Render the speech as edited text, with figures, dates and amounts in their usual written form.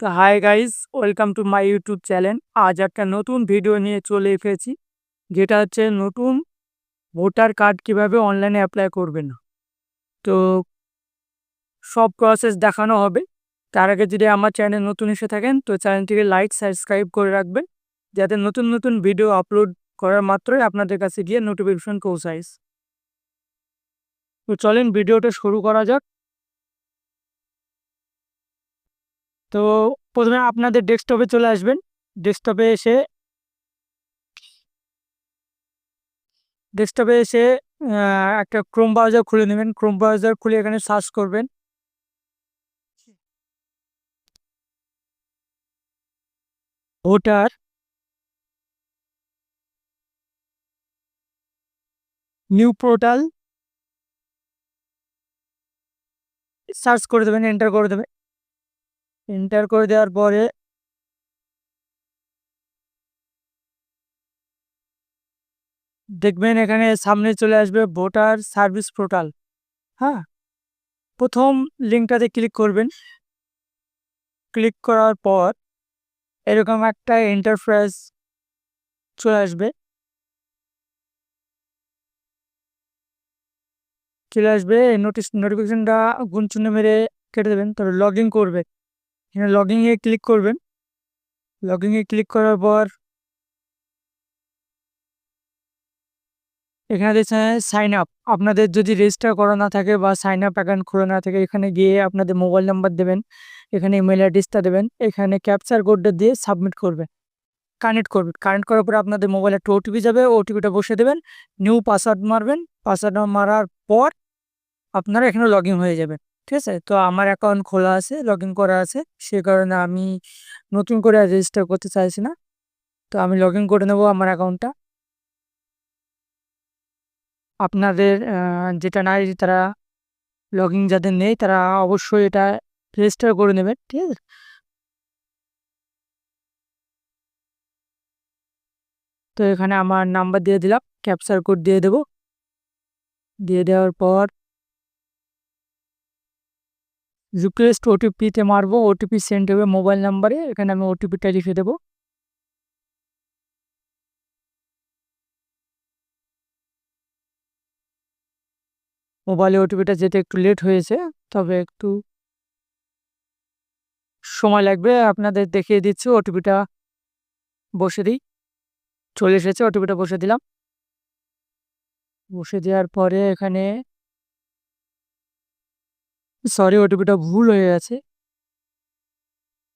তো hi guys, welcome to my YouTube channel. আজ একটা নতুন ভিডিও নিয়ে চলে এসেছি, যেটা হচ্ছে নতুন ভোটার কার্ড কিভাবে অনলাইনে অ্যাপ্লাই করবেন। তো সব প্রসেস দেখানো হবে। তার আগে যদি আমার চ্যানেল নতুন এসে থাকেন তো চ্যানেলটিকে লাইক সাবস্ক্রাইব করে রাখবেন, যাতে নতুন নতুন ভিডিও আপলোড করার মাত্রই আপনাদের কাছে গিয়ে নোটিফিকেশন পৌঁছায়। তো চলেন ভিডিওটা শুরু করা যাক। তো প্রথমে আপনাদের ডেস্কটপে চলে আসবেন। ডেস্কটপে এসে ডেস্কটপে এসে একটা ক্রোম ব্রাউজার খুলে নেবেন। ক্রোম ব্রাউজার খুলে এখানে সার্চ করবেন ভোটার নিউ পোর্টাল। সার্চ করে দেবেন, এন্টার করে দেবেন। এন্টার করে দেওয়ার পরে দেখবেন এখানে সামনে চলে আসবে ভোটার সার্ভিস পোর্টাল। হ্যাঁ, প্রথম লিঙ্কটাতে ক্লিক করবেন। ক্লিক করার পর এরকম একটা ইন্টারফেস চলে আসবে। নোটিফিকেশনটা গুনচিহ্ন মেরে কেটে দেবেন। তারপর লগ ইন করবে। এখানে লগ ইনে ক্লিক করবেন। লগ ইনে ক্লিক করার পর এখানে দেখছেন সাইন আপ। আপনাদের যদি রেজিস্টার করা না থাকে বা সাইন আপ অ্যাকাউন্ট খোলা না থাকে, এখানে গিয়ে আপনাদের মোবাইল নাম্বার দেবেন, এখানে ইমেল অ্যাড্রেসটা দেবেন, এখানে ক্যাপচার কোডটা দিয়ে সাবমিট করবে। কানেক্ট করার পরে আপনাদের মোবাইলে একটা ওটিপি যাবে, ওটিপিটা বসে দেবেন, নিউ পাসওয়ার্ড মারবেন। পাসওয়ার্ড মারার পর আপনারা এখানে লগ ইন হয়ে যাবেন। ঠিক আছে, তো আমার অ্যাকাউন্ট খোলা আছে, লগ ইন করা আছে, সে কারণে আমি নতুন করে রেজিস্টার করতে চাইছি না। তো আমি লগ ইন করে নেবো আমার অ্যাকাউন্টটা। আপনাদের যেটা নাই, তারা লগ ইন যাদের নেই তারা অবশ্যই এটা রেজিস্টার করে নেবেন। ঠিক আছে, তো এখানে আমার নাম্বার দিয়ে দিলাম, ক্যাপচার কোড দিয়ে দেব। দিয়ে দেওয়ার পর রিকোয়েস্ট ওটিপিতে মারবো, ওটিপি সেন্ড হবে মোবাইল নাম্বারে। এখানে আমি ওটিপিটা লিখে দেবো। মোবাইলে ওটিপিটা যেতে একটু লেট হয়েছে, তবে একটু সময় লাগবে। আপনাদের দেখিয়ে দিচ্ছি, ওটিপিটা বসে দিই। চলে এসেছে, ওটিপিটা বসে দিলাম। বসে দেওয়ার পরে এখানে সরি, ওটিপিটা ভুল হয়ে গেছে।